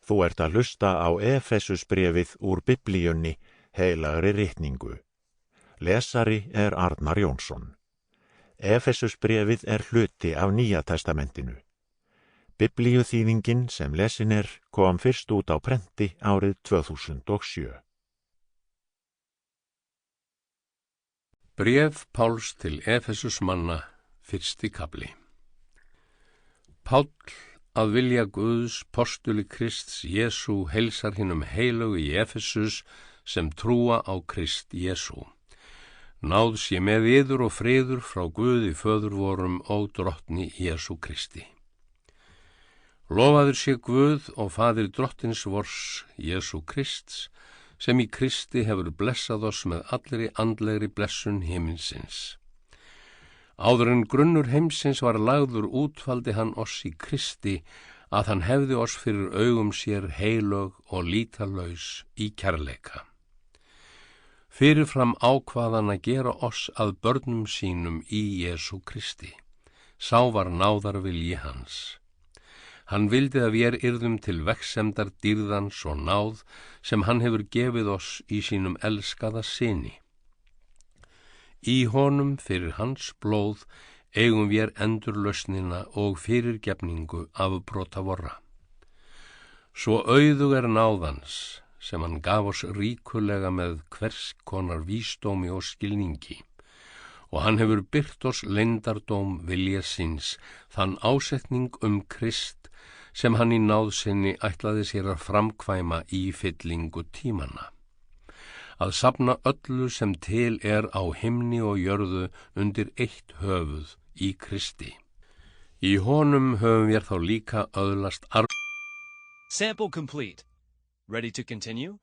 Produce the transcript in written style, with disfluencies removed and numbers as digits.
Þú ert að hlusta á Efesusbréfið úr Biblíunni, heilagri ritningu. Lesari er Arnar Jónsson. Efesusbréfið er hluti af Nýja testamentinu. Biblíuþýðingin sem lesin kom fyrst út á prenti árið 2007. Bréf Páls til Efesusmanna, 1. kafli. Páll, að vilja Guðs, postuli Krists Jesú, heilsar hinum heilugu í Efesus sem trúa á Krist Jesú. Náð sé með yður og friður frá Guði föður vorum og drottni Jesú Kristi. Lofaður sé Guð og faðir drottins vors Jesú Krists, sem í Kristi hefur blessað oss með allri andlegri blessun himinsins. Áður en grunnur heimsins var lagður útvaldi hann oss í Kristi, að hann hefði oss fyrir augum sér heilög og lítalaus í kærleika. Fyrirfram ákvað hann að gera oss að börnum sínum í Jesú Kristi. Sá var náðarvilji hans. Hann vildi að vér yrðum til vegsemdar dýrðans og náð sem hann hefur gefið oss í sínum elskaða syni. Í honum fyrir hans blóð eigum vér endurlausnina og fyrirgefningu af brota vorra. Svo auðug er náðans sem hann gaf oss ríkulega með hvers konar vísdómi og skilningi, og hann hefur byrt oss leyndardóm vilja síns, þann ásetning Krist sem hann í náð sinni ætlaði sér að framkvæma í fyllingu tímanna, að safna öllu sem til á himni og jörðu undir eitt höfuð í Kristi. Í honum höfum við þá líka öðlast Sample complete. Ready to continue?